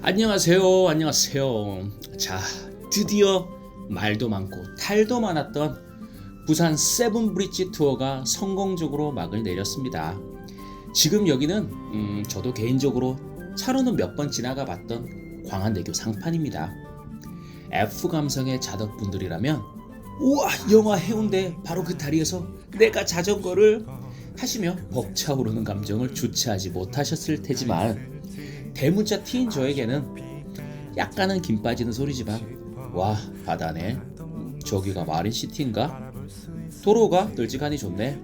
안녕하세요. 안녕하세요. 자, 드디어 말도 많고 탈도 많았던 부산 세븐브릿지 투어가 성공적으로 막을 내렸습니다. 지금 여기는 저도 개인적으로 차로는 몇 번 지나가 봤던 광안대교 상판입니다. F 감성의 자덕분들이라면 우와, 영화 해운대 바로 그 다리에서 내가 자전거를 하시며 벅차오르는 감정을 주체하지 못하셨을 테지만, 대문자 T인 저에게는 약간은 김 빠지는 소리지만, 와, 바다네. 저기가 마린시티인가? 도로가 널찍하니 좋네.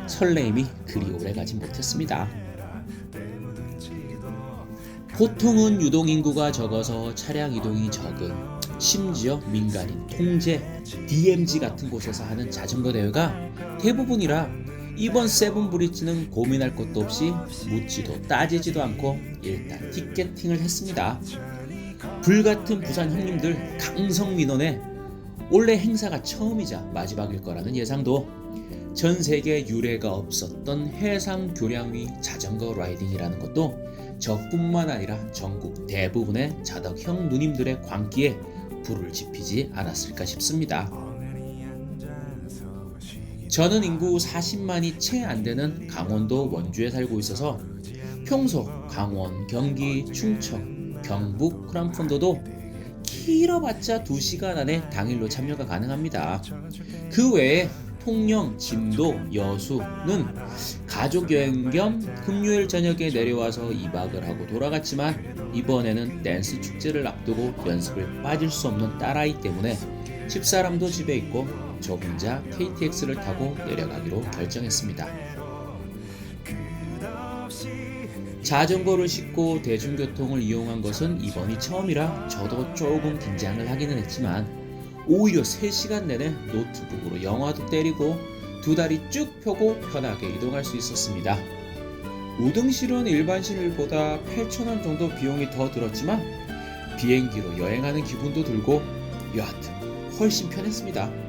설레임이 그리 오래가진 못했습니다. 보통은 유동인구가 적어서 차량 이동이 적은, 심지어 민간인 통제 DMZ 같은 곳에서 하는 자전거 대회가 대부분이라 이번 세븐브릿지는 고민할 것도 없이 묻지도 따지지도 않고 일단 티켓팅을 했습니다. 불같은 부산 형님들 강성 민원에 원래 행사가 처음이자 마지막일 거라는 예상도, 전 세계 유례가 없었던 해상 교량 위 자전거 라이딩이라는 것도 저뿐만 아니라 전국 대부분의 자덕형 누님들의 광기에 불을 지피지 않았을까 싶습니다. 저는 인구 40만이 채 안되는 강원도 원주에 살고 있어서 평소 강원, 경기, 충청, 경북 크람폰도도 길어봤자 2시간 안에 당일로 참여가 가능합니다. 그 외에 통영, 진도, 여수는 가족여행 겸 금요일 저녁에 내려와서 2박을 하고 돌아갔지만, 이번에는 댄스 축제를 앞두고 연습을 빠질 수 없는 딸아이 때문에 집사람도 집에 있고 저 혼자 KTX를 타고 내려가기로 결정했습니다. 자전거를 싣고 대중교통을 이용한 것은 이번이 처음이라 저도 조금 긴장을 하기는 했지만, 오히려 3시간 내내 노트북으로 영화도 때리고 두 다리 쭉 펴고 편하게 이동할 수 있었습니다. 우등실은 일반 실보다 8,000원 정도 비용이 더 들었지만 비행기로 여행하는 기분도 들고 여하튼 훨씬 편했습니다.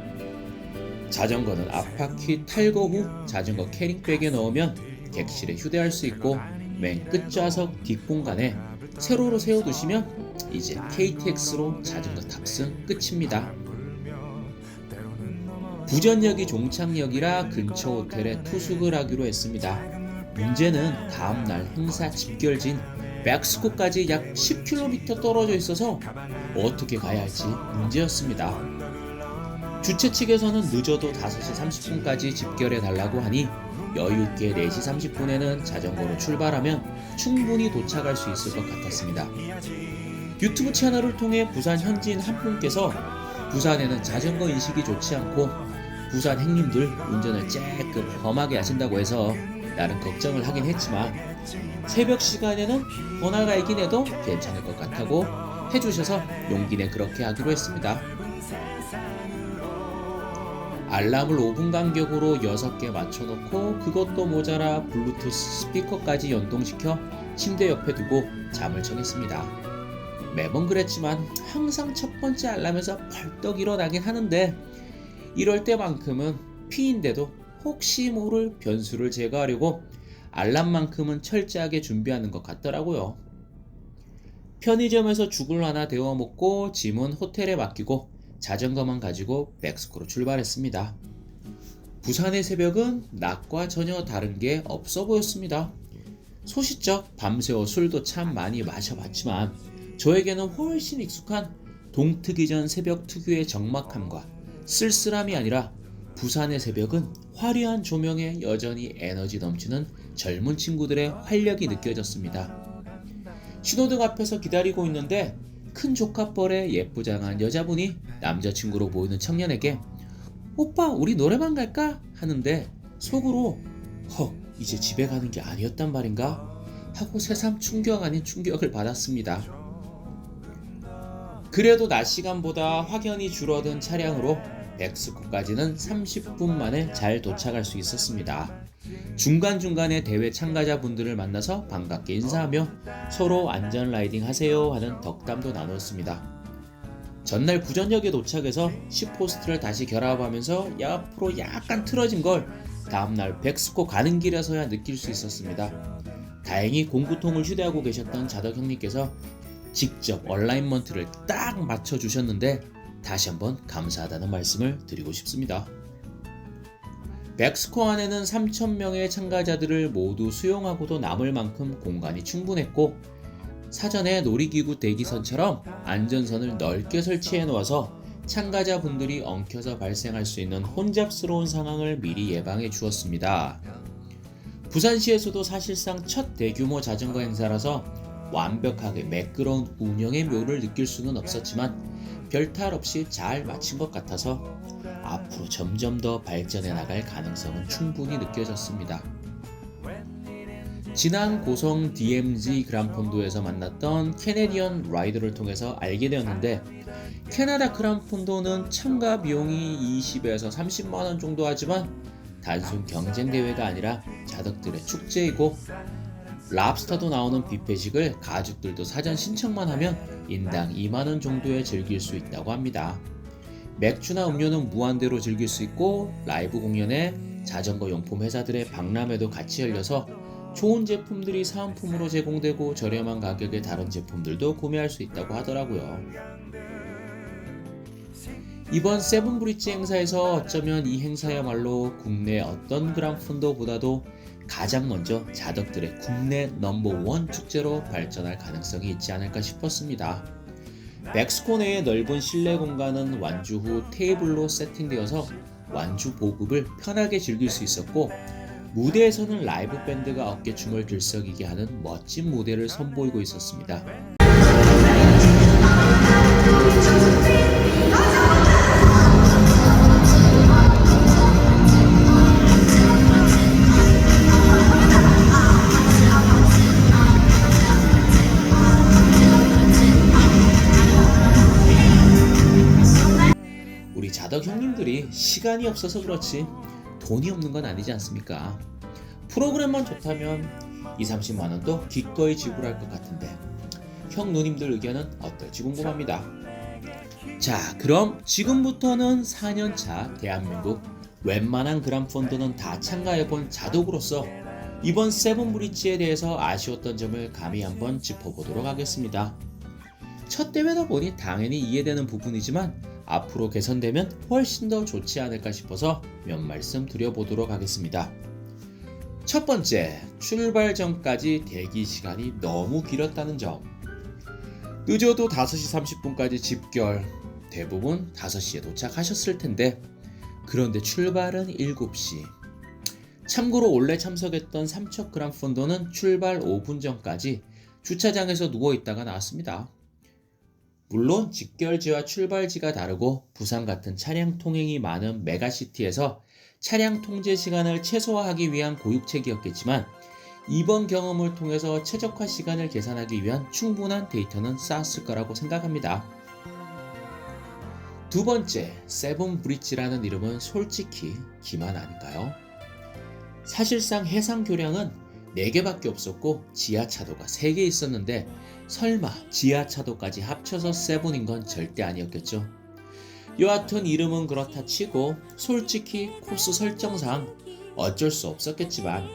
자전거는 앞바퀴 탈거 후 자전거 캐링백에 넣으면 객실에 휴대할 수 있고, 맨 끝좌석 뒷공간에 세로로 세워두시면 이제 KTX로 자전거 탑승 끝입니다. 부전역이 종착역이라 근처 호텔에 투숙을 하기로 했습니다. 문제는 다음날 행사 집결지인 백스코까지 약 10km 떨어져 있어서 어떻게 가야 할지 문제였습니다. 주최 측에서는 늦어도 5시 30분까지 집결해 달라고 하니 여유있게 4시 30분에는 자전거로 출발하면 충분히 도착할 수 있을 것 같았습니다. 유튜브 채널을 통해 부산 현지인 한 분께서 부산에는 자전거 인식이 좋지 않고 부산 행님들 운전을 조금 험하게 하신다고 해서 나름 걱정을 하긴 했지만, 새벽 시간에는 번화가이긴 해도 괜찮을 것 같다고 해주셔서 용기 내 그렇게 하기로 했습니다. 알람을 5분 간격으로 6개 맞춰놓고 그것도 모자라 블루투스 스피커까지 연동시켜 침대 옆에 두고 잠을 청했습니다. 매번 그랬지만 항상 첫 번째 알람에서 벌떡 일어나긴 하는데, 이럴 때만큼은 피인데도 혹시 모를 변수를 제거하려고 알람만큼은 철저하게 준비하는 것 같더라고요. 편의점에서 죽을 하나 데워 먹고 짐은 호텔에 맡기고 자전거만 가지고 백스코로 출발했습니다. 부산의 새벽은 낮과 전혀 다른 게 없어 보였습니다. 소시적 밤새워 술도 참 많이 마셔봤지만 저에게는 훨씬 익숙한 동트기 전 새벽 특유의 적막함과 쓸쓸함이 아니라, 부산의 새벽은 화려한 조명에 여전히 에너지 넘치는 젊은 친구들의 활력이 느껴졌습니다. 신호등 앞에서 기다리고 있는데 큰 조카뻘의 예쁘장한 여자분이 남자친구로 보이는 청년에게 오빠 우리 노래방 갈까? 하는데 속으로 이제 집에 가는 게 아니었단 말인가? 하고 새삼 충격 아닌 충격을 받았습니다. 그래도 낮 시간보다 확연히 줄어든 차량으로 백스코까지는 30분 만에 잘 도착할 수 있었습니다. 중간중간에 대회 참가자분들을 만나서 반갑게 인사하며 서로 안전 라이딩 하세요 하는 덕담도 나눴습니다. 전날 부전역에 도착해서 10포스트를 다시 결합하면서 옆으로 약간 틀어진 걸 다음날 백스코 가는 길에서야 느낄 수 있었습니다. 다행히 공구통을 휴대하고 계셨던 자덕 형님께서 직접 얼라인먼트를 딱 맞춰주셨는데 다시 한번 감사하다는 말씀을 드리고 싶습니다. 백스코 안에는 3,000명의 참가자들을 모두 수용하고도 남을 만큼 공간이 충분했고 사전에 놀이기구 대기선처럼 안전선을 넓게 설치해 놓아서 참가자분들이 엉켜서 발생할 수 있는 혼잡스러운 상황을 미리 예방해 주었습니다. 부산시에서도 사실상 첫 대규모 자전거 행사라서 완벽하게 매끄러운 운영의 묘를 느낄 수는 없었지만 별탈 없이 잘 마친 것 같아서 앞으로 점점 더 발전해 나갈 가능성은 충분히 느껴졌습니다. 지난 고성 DMZ 그란폰도에서 만났던 캐네디언 라이더를 통해서 알게 되었는데 캐나다 그란폰도는 참가 비용이 20에서 30만원 정도 하지만 단순 경쟁 대회가 아니라 자덕들의 축제이고 랍스터도 나오는 뷔페식을 가족들도 사전 신청만 하면 인당 2만원 정도에 즐길 수 있다고 합니다. 맥주나 음료는 무한대로 즐길 수 있고 라이브 공연에 자전거 용품 회사들의 박람회도 같이 열려서 좋은 제품들이 사은품으로 제공되고 저렴한 가격에 다른 제품들도 구매할 수 있다고 하더라고요. 이번 세븐브릿지 행사에서 어쩌면 이 행사야말로 국내 어떤 그란폰도보다도 가장 먼저 자덕들의 국내 넘버원 축제로 발전할 가능성이 있지 않을까 싶었습니다. 백스코 내의 넓은 실내 공간은 완주 후 테이블로 세팅되어서 완주 보급을 편하게 즐길 수 있었고 무대에서는 라이브 밴드가 어깨춤을 들썩이게 하는 멋진 무대를 선보이고 있었습니다. 우리 자덕 형님들이 시간이 없어서 그렇지 돈이 없는 건 아니지 않습니까? 프로그램만 좋다면 20-30만원도 기꺼이 지불할 것 같은데 형 누님들 의견은 어떨지 궁금합니다. 자, 그럼 지금부터는 4년차 대한민국 웬만한 그란폰도는 다 참가해본 자덕으로서 이번 세븐브릿지에 대해서 아쉬웠던 점을 감히 한번 짚어보도록 하겠습니다. 첫 대회다 보니 당연히 이해되는 부분이지만 앞으로 개선되면 훨씬 더 좋지 않을까 싶어서 몇 말씀 드려보도록 하겠습니다. 첫 번째, 출발 전까지 대기 시간이 너무 길었다는 점. 늦어도 5시 30분까지 집결, 대부분 5시에 도착하셨을 텐데 그런데 출발은 7시. 참고로 원래 참석했던 삼척 그란폰도는 출발 5분 전까지 주차장에서 누워있다가 나왔습니다. 물론 집결지와 출발지가 다르고 부산 같은 차량 통행이 많은 메가시티에서 차량 통제 시간을 최소화하기 위한 고육책이었겠지만 이번 경험을 통해서 최적화 시간을 계산하기 위한 충분한 데이터는 쌓았을 거라고 생각합니다. 두 번째, 세븐브릿지라는 이름은 솔직히 기만 아닌가요? 사실상 해상 교량은 4개밖에 없었고 지하차도가 3개 있었는데 설마 지하차도까지 합쳐서 세븐인 건 절대 아니었겠죠. 여하튼 이름은 그렇다 치고 솔직히 코스 설정상 어쩔 수 없었겠지만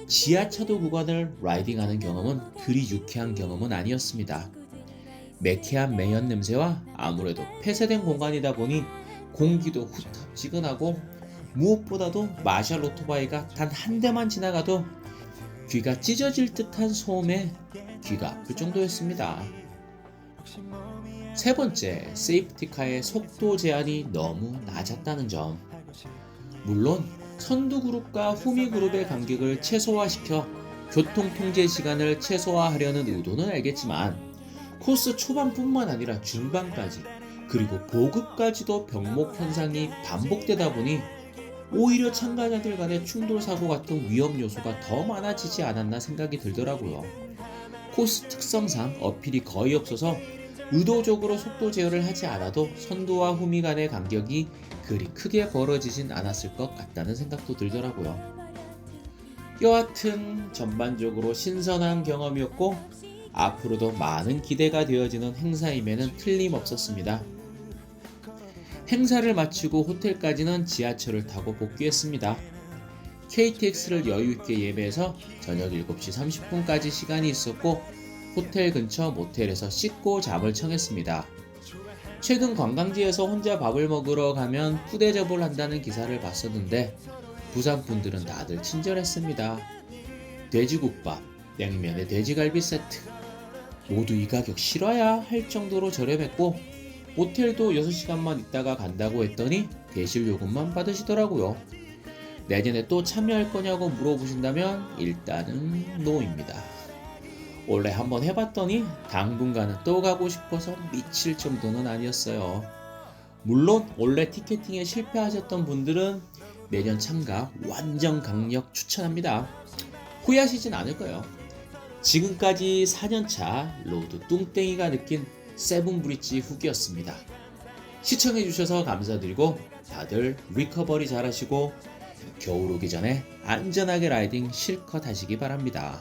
지하차도 구간을 라이딩하는 경험은 그리 유쾌한 경험은 아니었습니다. 매캐한 매연 냄새와 아무래도 폐쇄된 공간이다 보니 공기도 후텁지근하고 무엇보다도 마샬 오토바이가 단 한 대만 지나가도 귀가 찢어질 듯한 소음에 귀가 아플 정도였습니다. 세 번째, 세이프티카의 속도 제한이 너무 낮았다는 점. 물론 선두그룹과 후미그룹의 간격을 최소화시켜 교통통제 시간을 최소화하려는 의도는 알겠지만 코스 초반뿐만 아니라 중반까지 그리고 보급까지도 병목 현상이 반복되다 보니 오히려 참가자들 간의 충돌 사고 같은 위험 요소가 더 많아지지 않았나 생각이 들더라고요. 코스 특성상 어필이 거의 없어서 의도적으로 속도 제어를 하지 않아도 선두와 후미 간의 간격이 그리 크게 벌어지진 않았을 것 같다는 생각도 들더라고요. 여하튼 전반적으로 신선한 경험이었고 앞으로도 많은 기대가 되어지는 행사임에는 틀림없었습니다. 행사를 마치고 호텔까지는 지하철을 타고 복귀했습니다. KTX를 여유있게 예매해서 저녁 7시 30분까지 시간이 있었고 호텔 근처 모텔에서 씻고 잠을 청했습니다. 최근 관광지에서 혼자 밥을 먹으러 가면 푸대접을 한다는 기사를 봤었는데 부산 분들은 다들 친절했습니다. 돼지국밥, 냉면에 돼지갈비 세트 모두 이 가격 실화야 할 정도로 저렴했고 모텔도 6시간만 있다가 간다고 했더니 대실 요금만 받으시더라고요. 내년에 또 참여할 거냐고 물어보신다면 일단은 노입니다. 원래 한번 해봤더니 당분간은 또 가고 싶어서 미칠 정도는 아니었어요. 물론 원래 티켓팅에 실패하셨던 분들은 내년 참가 완전 강력 추천합니다. 후회하시진 않을 거예요. 지금까지 4년차 로드 뚱땡이가 느낀 세븐브릿지 후기였습니다. 시청해주셔서 감사드리고 다들 리커버리 잘하시고 겨울 오기 전에 안전하게 라이딩 실컷 하시기 바랍니다.